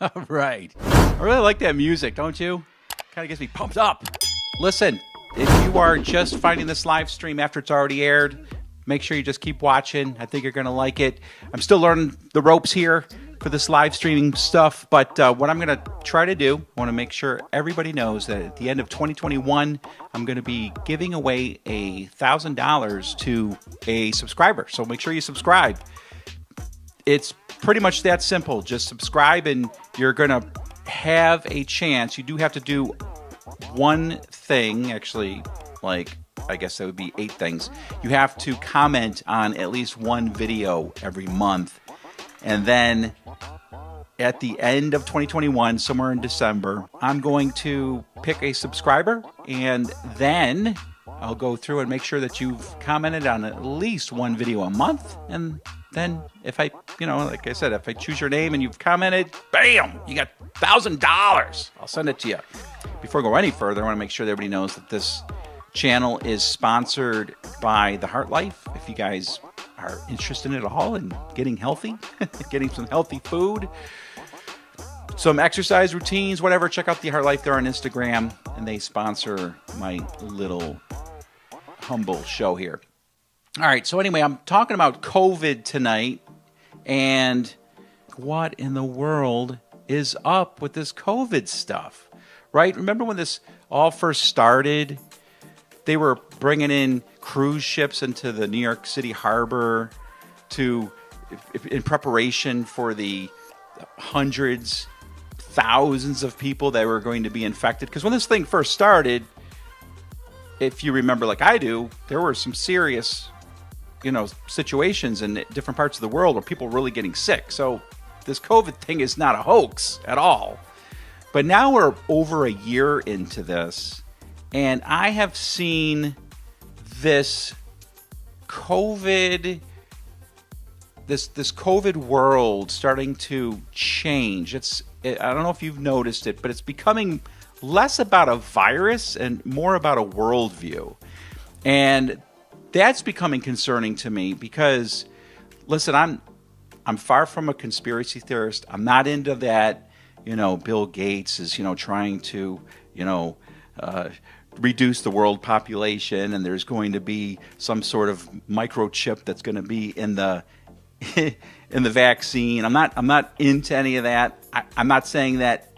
All right. I really like that music, don't you? Kind of gets me pumped up. Listen, if you are just finding this live stream after it's already aired, make sure you just keep watching. I think you're going to like it. I'm still learning the ropes here for this live streaming stuff, but what I'm going to try to do, I want to make sure everybody knows that at the end of 2021, I'm going to be giving away $1,000 to a subscriber. So make sure you subscribe. It's pretty much that simple. Just subscribe and you're going to have a chance. You do have to do one thing, actually, like I guess that would be 8 things. You have to comment on at least one video every month. And then at the end of 2021, somewhere in December, I'm going to pick a subscriber, and then I'll go through and make sure that you've commented on at least one video a month. And then if I, like I said, if I choose your name and you've commented, bam, you got $1,000. I'll send it to you. Before I go any further, I want to make sure that everybody knows that this channel is sponsored by the Heart Life. If you guys are interested in it at all and getting healthy, getting some healthy food, some exercise routines, whatever, check out the Heart Life. They're on Instagram, and they sponsor my little humble show here. All right, so anyway, I'm talking about COVID tonight, and what in the world is up with this COVID stuff, right? Remember when this all first started? They were bringing in cruise ships into the New York City harbor in preparation for the hundreds, thousands of people that were going to be infected. Because when this thing first started, if you remember like I do, there were some serious, situations in different parts of the world where people were really getting sick. So this COVID thing is not a hoax at all. But now we're over a year into this. And I have seen this COVID world starting to change. I don't know if you've noticed it, but it's becoming less about a virus and more about a worldview. And that's becoming concerning to me because, listen, I'm far from a conspiracy theorist. I'm not into that. Bill Gates is, trying to, reduce the world population, and there's going to be some sort of microchip that's going to be in the in the vaccine. I'm not into any of that. I'm not saying that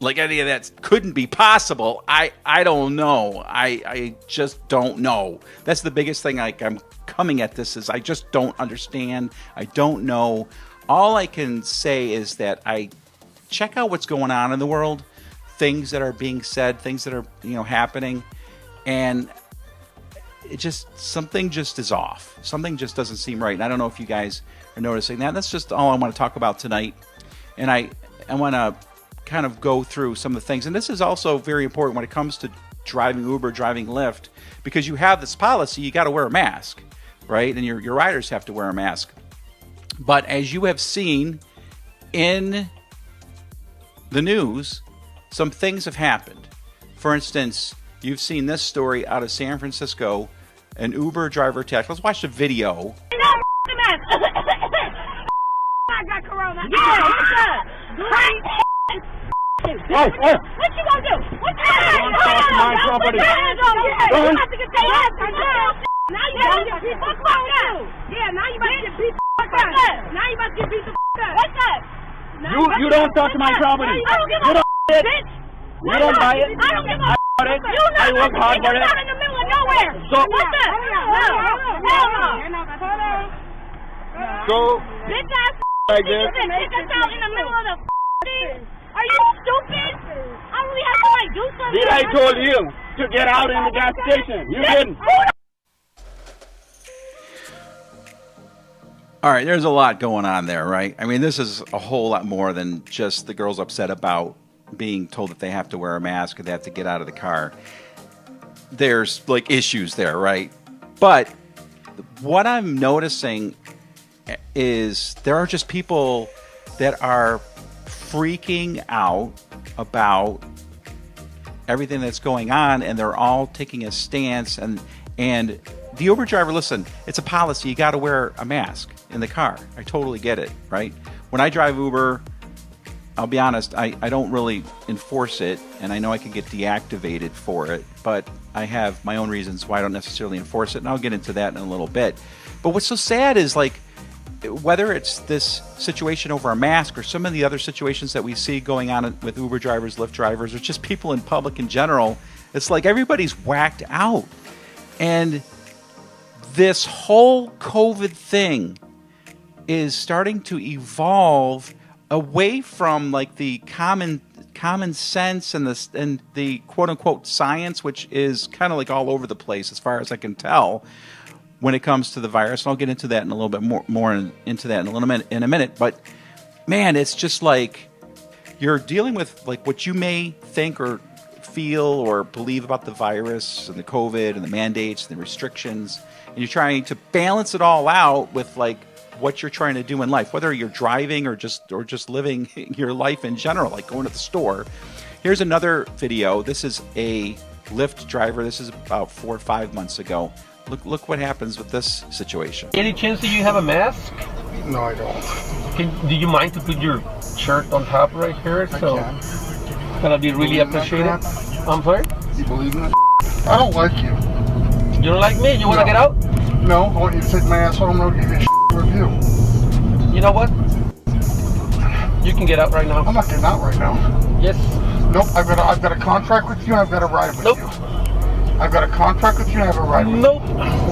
like any of that couldn't be possible. I don't know. I just don't know. That's the biggest thing. Like I'm coming at this is I just don't understand. I don't know. All I can say is that I check out what's going on in the world. Things that are being said, things that are happening, and something just is off. Something just doesn't seem right. And I don't know if you guys are noticing that. That's just all I want to talk about tonight. And I want to kind of go through some of the things. And this is also very important when it comes to driving Uber, driving Lyft, because you have this policy. You got to wear a mask, right? And your riders have to wear a mask. But as you have seen in the news, some things have happened. For instance, you've seen this story out of San Francisco, an Uber driver attack. Let's watch the video. I got corona. Yeah, what's up? What you gonna do? What you gonna do? My property. You have to get your ass on now. Now you about to get beat the fuck up. Yeah, now you about to get beat the fuck up. Now you about to get beat the fuck up. What's up? You don't touch my property. I don't give You a don't it. bitch. You don't buy it. I don't give a I bought it. You know I work hard for it. It's not in the middle of nowhere. So What's up? Hell no. So Bitch ass like you this. just kick us out in the middle of the thing. Are you stupid? I really have to do something. Did I told you to get out in the gas station? You didn't. All right, there's a lot going on there, right? I mean, this is a whole lot more than just the girls upset about being told that they have to wear a mask or they have to get out of the car. There's like issues there, right? But what I'm noticing is there are just people that are freaking out about everything that's going on, and they're all taking a stance. And the Uber driver, listen, it's a policy. You got to wear a mask in the car. I totally get it, right? When I drive Uber, I'll be honest, I don't really enforce it, and I know I could get deactivated for it, but I have my own reasons why I don't necessarily enforce it, and I'll get into that in a little bit. But what's so sad is, like, whether it's this situation over a mask or some of the other situations that we see going on with Uber drivers, Lyft drivers, or just people in public in general, it's like everybody's whacked out. And this whole COVID thing is starting to evolve away from like the common sense and the quote unquote science, which is kind of like all over the place as far as I can tell when it comes to the virus. And I'll get into that in a little bit more into that in a minute. But man, it's just like you're dealing with like what you may think or feel or believe about the virus and the COVID and the mandates and the restrictions, and you're trying to balance it all out with like what you're trying to do in life, whether you're driving or just living your life in general, like going to the store. Here's another video. This is a Lyft driver. This is about 4 or 5 months ago. Look what happens with this situation. Any chance that you have a mask? No, I don't. Do you mind to put your shirt on top right here? So I can. that'll be really appreciated. I'm sorry? You believe in that? I don't like you. You don't like me? You want to No. get out? No, I want you to take my ass home and I'll give you a review. You know what? You can get out right now. I'm not getting out right now. Yes. Nope, I've got a contract with you and I've got a ride with Nope. you. I've got a contract with you and I have a ride with Nope.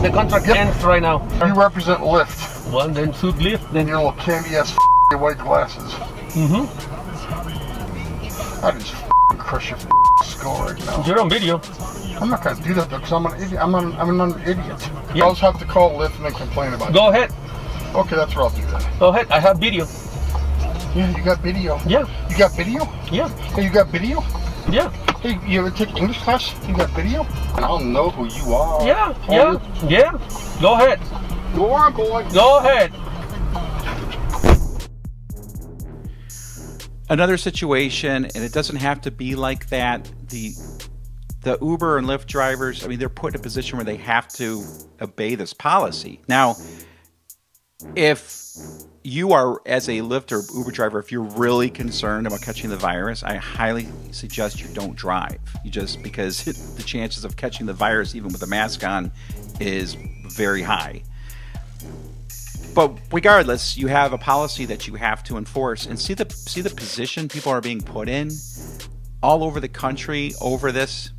The contract Yep. ends right now. you. You represent Lyft Well, then suit Lyft and then. your little candy ass white glasses. Mm-hmm. I just crush your skull right now. You're on video. I'm not gonna do that though, because I'm an idiot. I'm an idiot. Yeah. I'll just have to call Lyft and then complain about Go ahead. it. Okay, that's where I'll do that. Go ahead. I have video. Yeah, you got video. Yeah. You got video? Yeah. Hey, you got video? Yeah. Hey, you ever take English class? You got video? And I'll know who you are. Yeah. Yeah. Yeah. Go ahead. Go on, boy. Go ahead. Another situation, and it doesn't have to be like that. The Uber and Lyft drivers, I mean, they're put in a position where they have to obey this policy. Now, if you are, as a Lyft or Uber driver, if you're really concerned about catching the virus, I highly suggest you don't drive. Because the chances of catching the virus, even with a mask on, is very high. But regardless, you have a policy that you have to enforce, and see the position people are being put in all over the country over this.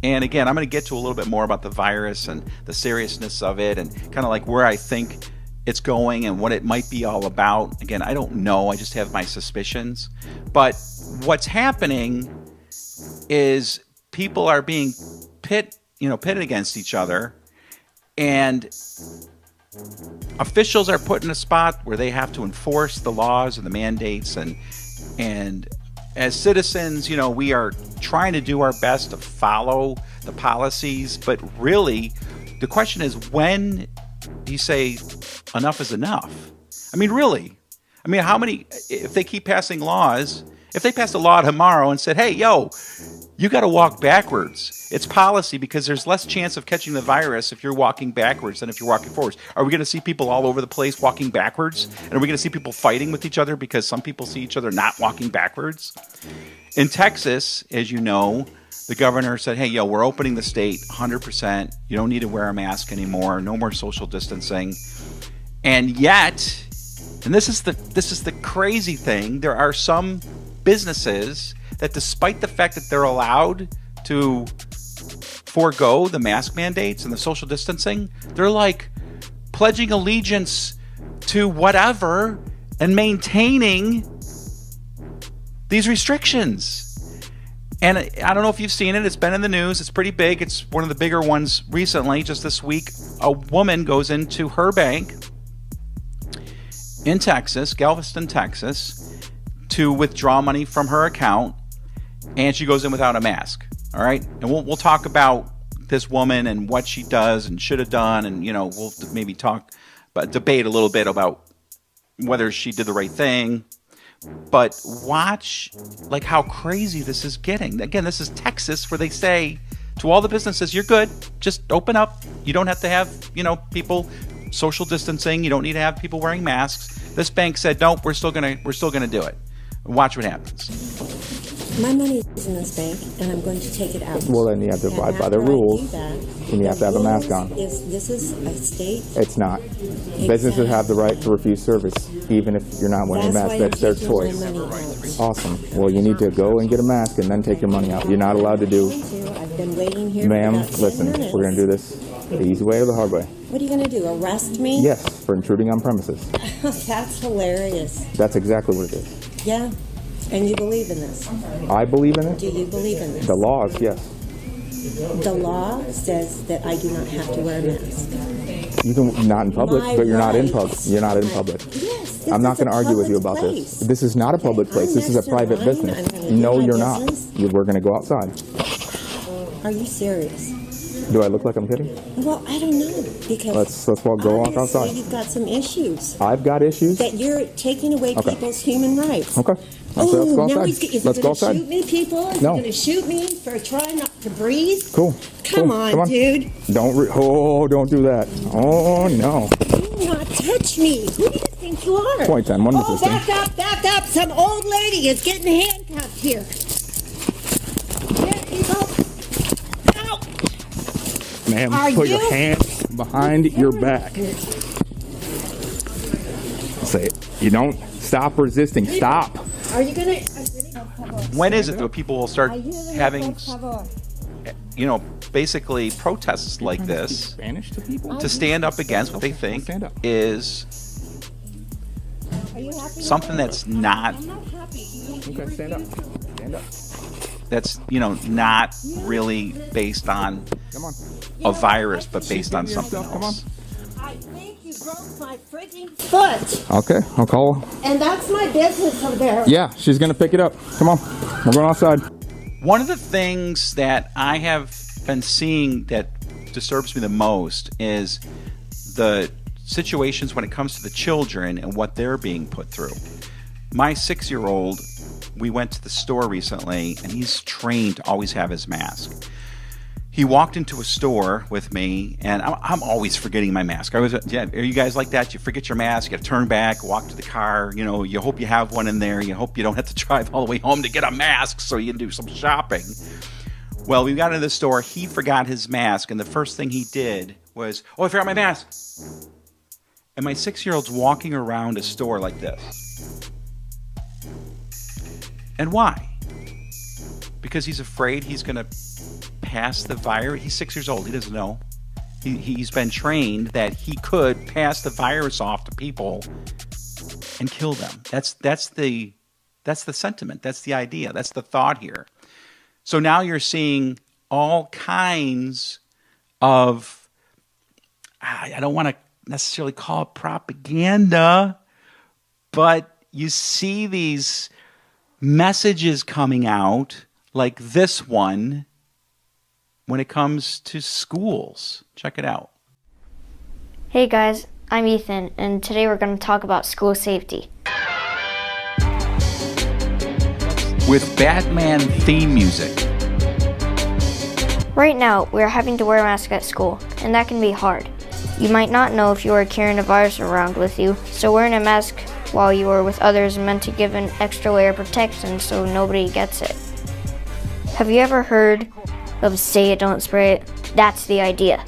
And again, I'm going to get to a little bit more about the virus and the seriousness of it, and kind of like where I think it's going and what it might be all about. Again, I don't know. I just have my suspicions. But what's happening is people are being pitted against each other, and officials are put in a spot where they have to enforce the laws and the mandates, and as citizens, we are trying to do our best to follow the policies, but really the question is, when do you say enough is enough? I mean, really? I mean, how many, if they keep passing laws, if they passed a law tomorrow and said, hey, yo, you got to walk backwards. It's policy because there's less chance of catching the virus if you're walking backwards than if you're walking forwards. Are we going to see people all over the place walking backwards? And are we going to see people fighting with each other because some people see each other not walking backwards? In Texas, as you know, the governor said, hey, yo, we're opening the state 100%. You don't need to wear a mask anymore. No more social distancing. And yet, and this is the crazy thing, there are some businesses that, despite the fact that they're allowed to forego the mask mandates and the social distancing, they're like pledging allegiance to whatever and maintaining these restrictions. And I don't know if you've seen it. It's been in the news. It's pretty big. It's one of the bigger ones recently. Just this week, a woman goes into her bank in Texas, Galveston, Texas, to withdraw money from her account, and she goes in without a mask. All right, and we'll talk about this woman and what she does and should have done, and we'll maybe debate a little bit about whether she did the right thing. But watch like how crazy this is getting. Again, this is Texas, where they say to all the businesses, you're good, just open up. You don't have to have people social distancing. You don't need to have people wearing masks. This bank said, nope, we're still gonna do it. Watch what happens. My money is in this bank, and I'm going to take it out. Well, then you have to And abide by the after I rules, do that, and you have to have a mask rules on. This is a state. It's not. Businesses have the right to refuse service, even if you're not wearing a mask. That's their choice. Awesome. Well, you need to go and get a mask and then take your money out. You're not allowed to do. I've been waiting here. Ma'am, for about 10 listen, minutes. we're going to do this the easy way or the hard way. What are you going to do? Arrest me? Yes, for intruding on premises. That's hilarious. That's exactly what it is. Yeah. And you believe in this? I believe in it. Do you believe in this? The laws, yes. The law says that I do not have to wear a mask. You can not in public, My but you're not in public. rights. You're not in public. Yes. This I'm not is a going to argue with you public about place. this. This is not a public place. This is a next in private line. business. I'm gonna do No, my you're not. business. We're going to go outside. Are you serious? Do I look like I'm kidding? Well, I don't know because Let's walk obviously outside. you've got some issues I've got issues. that you're taking away Okay. people's human rights. Okay. Let's Oh, go now outside. is Let's he go going to outside. shoot me, people? Is No. he going to shoot me for trying not to breathe? Cool. Come Cool. on, dude. Don't do that. Oh no. Do not touch me. Who do you think you are? Point 10, one Oh, resisting. back up. Some old lady is getting handcuffed here. Here, people. Ow. Ma'am, Are put your you- hands behind your back. Say it. You don't stop resisting. Stop. Are you going to... When is it that people will start having, basically protests like this Spanish to people? to stand up against what they think stand up. is something that's not, Okay, stand up. Stand up. that's, not really based on Come on. a virus, but based on something Come on. else. I think you broke my freaking foot. Okay, I'll call her. And that's my business over there. Yeah, she's gonna pick it up. Come on. We're going outside. One of the things that I have been seeing that disturbs me the most is the situations when it comes to the children and what they're being put through. My 6-year-old, we went to the store recently, and he's trained to always have his mask. He walked into a store with me, and I'm always forgetting my mask. Are you guys like that? You forget your mask, you got to turn back, walk to the car. You hope you have one in there. You hope you don't have to drive all the way home to get a mask so you can do some shopping. Well, we got into the store. He forgot his mask, and the first thing he did was, "Oh, I forgot my mask." And my 6-year-old's walking around a store like this. And why? Because he's afraid he's going to pass the virus. He's 6 years old. He doesn't know. He's been trained that he could pass the virus off to people and kill them. That's the sentiment. That's the idea. That's the thought here. So now you're seeing all kinds of, I don't want to necessarily call it propaganda, but you see these messages coming out like this one when it comes to schools. Check it out. Hey guys, I'm Ethan, and today we're going to talk about school safety. With Batman theme music. Right now, we are having to wear a mask at school, and that can be hard. You might not know if you are carrying a virus around with you, so wearing a mask while you are with others is meant to give an extra layer of protection so nobody gets it. Have you ever heard of say it, don't spray it? That's the idea.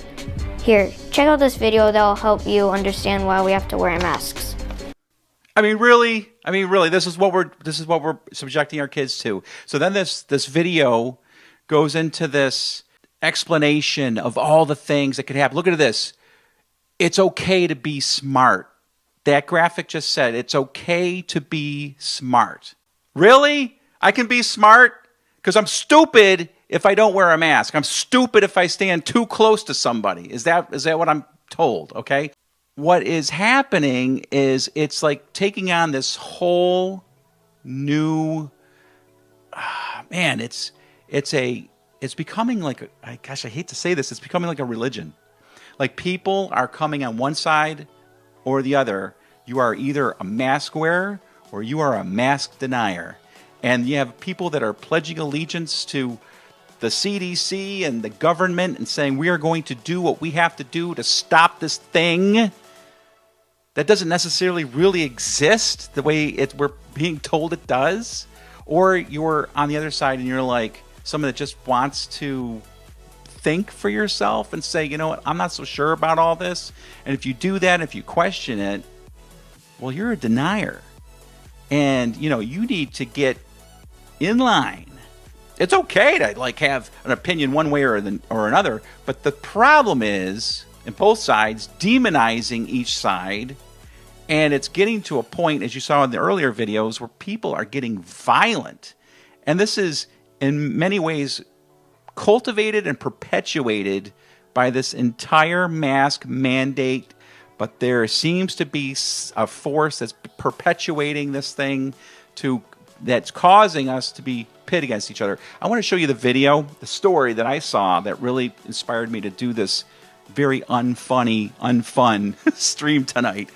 Here, check out this video that'll help you understand why we have to wear masks. I mean, really, this is what we're subjecting our kids to. So then this video goes into this explanation of all the things that could happen. Look at this. It's okay to be smart. That graphic just said it's okay to be smart. Really? I can be smart? Because I'm stupid if I don't wear a mask. I'm stupid if I stand too close to somebody. Is that what I'm told? Okay. What is happening is it's like taking on this whole new, it's becoming like, I hate to say this, it's becoming like a religion. Like people are coming on one side or the other. You are either a mask wearer or you are a mask denier. And you have people that are pledging allegiance to the CDC and the government and saying we are going to do what we have to do to stop this thing that doesn't necessarily really exist the way we're being told it does, or you're on the other side and you're like someone that just wants to think for yourself and say, you know what, I'm not so sure about all this. And if you do that, if you question it, well, you're a denier. And, you know, you need to get in line. It's okay to like have an opinion one way or another, but the problem is, in both sides, demonizing each side, and it's getting to a point, as you saw in the earlier videos, where people are getting violent. And this is, in many ways, cultivated and perpetuated by this entire mask mandate, but there seems to be a force that's perpetuating this thing that's causing us to be pit against each other. I want to show you the video, the story that I saw that really inspired me to do this very unfun stream tonight.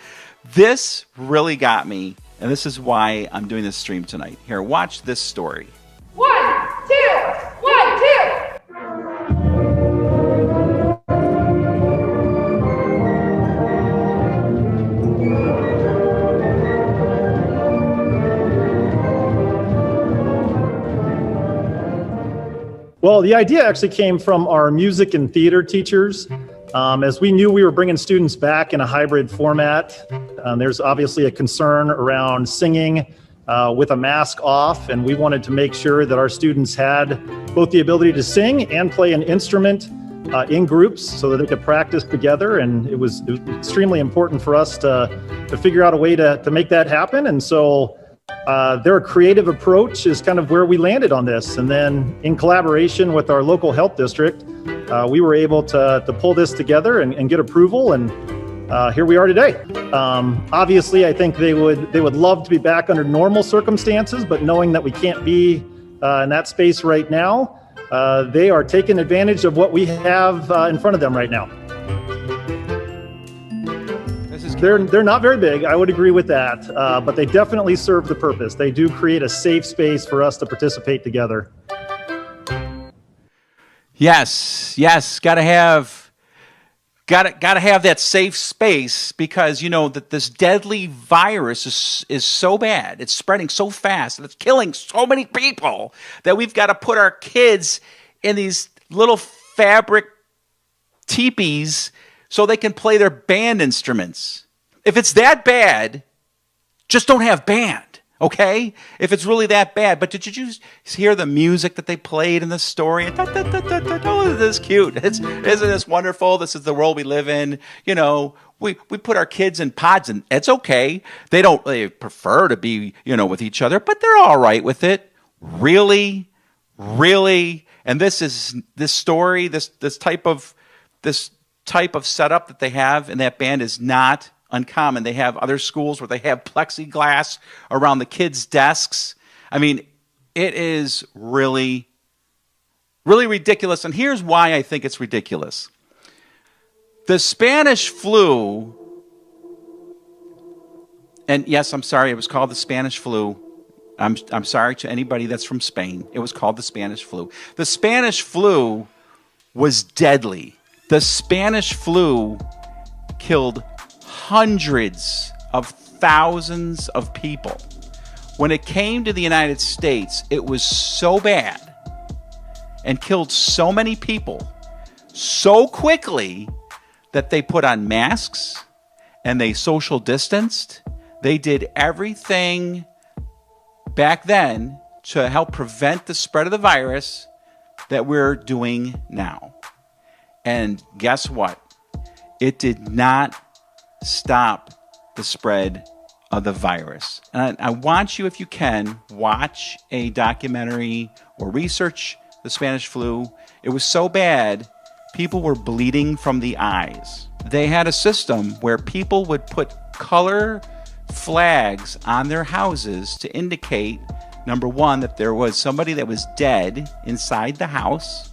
This really got me, and this is why I'm doing this stream tonight. Here, watch this story. 1, 2, 1, 2. Well, the idea actually came from our music and theater teachers. As we knew we were bringing students back in a hybrid format, there's obviously a concern around singing with a mask off, and we wanted to make sure that our students had both the ability to sing and play an instrument in groups so that they could practice together. And it was extremely important for us to figure out a way to make that happen. And so their creative approach is kind of where we landed on this. And then in collaboration with our local health district, we were able to pull this together and get approval. And here we are today. Obviously, I think they would love to be back under normal circumstances, but knowing that we can't be in that space right now, they are taking advantage of what we have in front of them right now. They're not very big, I would agree with that, but they definitely serve the purpose. They do create a safe space for us to participate together. Yes, gotta have that safe space, because you know that this deadly virus is so bad, it's spreading so fast, and it's killing so many people that we've got to put our kids in these little fabric teepees so they can play their band instruments. If it's that bad, just don't have band, okay? If it's really that bad. But did you hear the music that they played in the story? Oh, isn't this cute? Isn't this wonderful? This is the world we live in. You know, we put our kids in pods, and it's okay. They prefer to be, you know, with each other, but they're all right with it. Really? And this story, this type of setup that they have in that band is not uncommon. They have other schools where they have plexiglass around the kids' desks. I mean, it is really, really ridiculous. And here's why I think it's ridiculous. The Spanish flu, and yes, I'm sorry, it was called the Spanish flu. I'm sorry to anybody that's from Spain. It was called the Spanish flu. The Spanish flu was deadly. The Spanish flu killed hundreds of thousands of people. When it came to the United States, it was so bad and killed so many people so quickly that they put on masks and they social distanced. They did everything back then to help prevent the spread of the virus that we're doing now. And guess what? It did not stop the spread of the virus. And I want you, if you can, watch a documentary or research the Spanish flu. It was so bad, people were bleeding from the eyes. They had a system where people would put color flags on their houses to indicate, number one, that there was somebody that was dead inside the house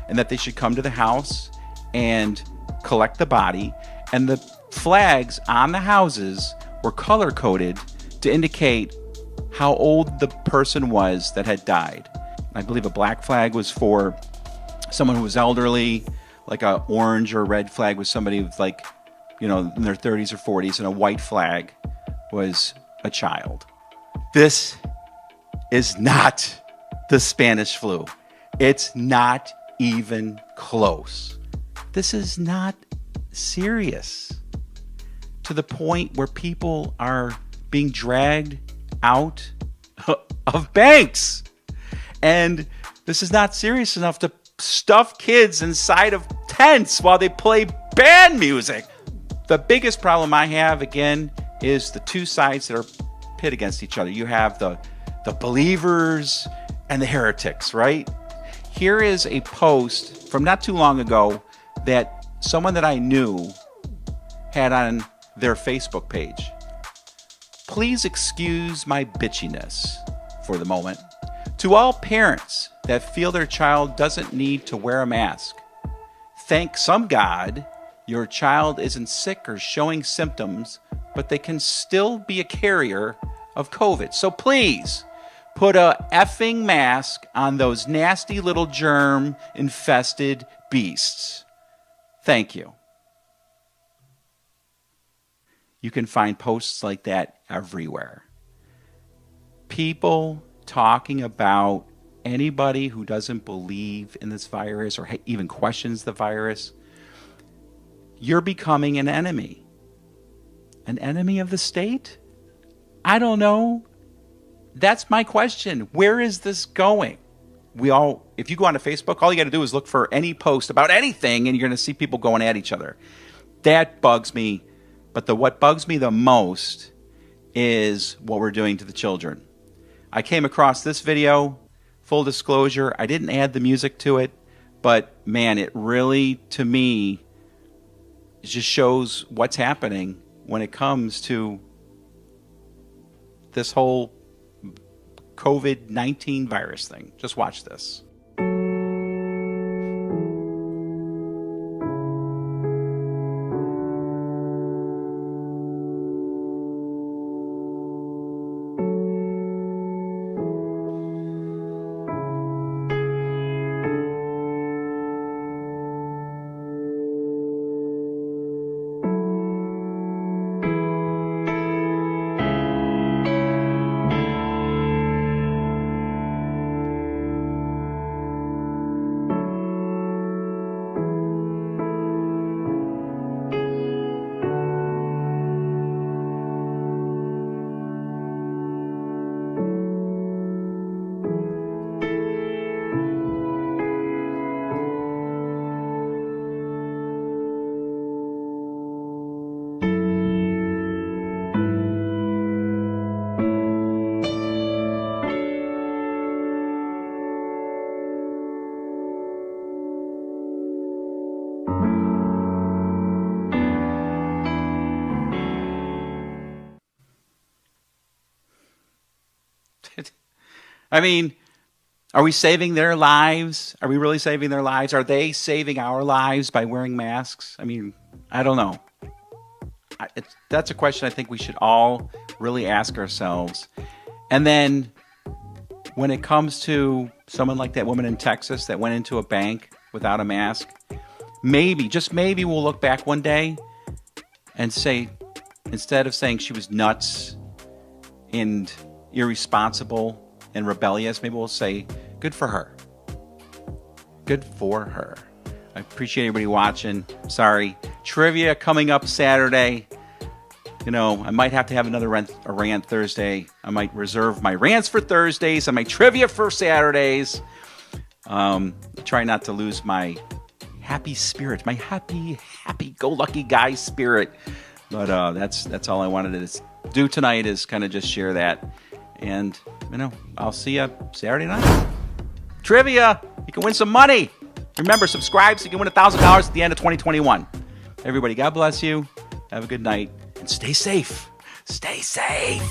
and that they should come to the house and collect the body. And the flags on the houses were color-coded to indicate how old the person was that had died. I believe a black flag was for someone who was elderly, like a orange or red flag was somebody with in their 30s or 40s, and a white flag was a child. This is not the Spanish flu. It's not even close. This is not serious to the point where people are being dragged out of banks. And this is not serious enough to stuff kids inside of tents while they play band music. The biggest problem I have, again, is the two sides that are pit against each other. You have the believers and the heretics, right? Here is a post from not too long ago that someone that I knew had on their Facebook page. Please excuse my bitchiness for the moment. To all parents that feel their child doesn't need to wear a mask, thank some God your child isn't sick or showing symptoms, but they can still be a carrier of COVID. So please put a effing mask on those nasty little germ-infested beasts. Thank you. You can find posts like that everywhere. People talking about anybody who doesn't believe in this virus or even questions the virus. You're becoming an enemy. An enemy of the state? I don't know. That's my question. Where is this going? If you go onto Facebook, all you got to do is look for any post about anything and you're going to see people going at each other. That bugs me. But what bugs me the most is what we're doing to the children. I came across this video, full disclosure, I didn't add the music to it, but man, it really, to me, it just shows what's happening when it comes to this whole COVID-19 virus thing. Just watch this. I mean, are we saving their lives? Are we really saving their lives? Are they saving our lives by wearing masks? I mean, I don't know. That's a question I think we should all really ask ourselves. And then when it comes to someone like that woman in Texas that went into a bank without a mask, maybe, just maybe we'll look back one day and say, instead of saying she was nuts and irresponsible and rebellious, maybe we'll say, good for her. Good for her. I appreciate everybody watching. Sorry. Trivia coming up Saturday. You know, I might have to have another rant Thursday. I might reserve my rants for Thursdays and my trivia for Saturdays. Try not to lose my happy spirit, my happy-go-lucky guy spirit. But that's all I wanted to do tonight, is kind of just share that. And, you know, I'll see you Saturday night. Trivia! You can win some money! Remember, subscribe so you can win $1,000 at the end of 2021. Everybody, God bless you. Have a good night. And stay safe. Stay safe.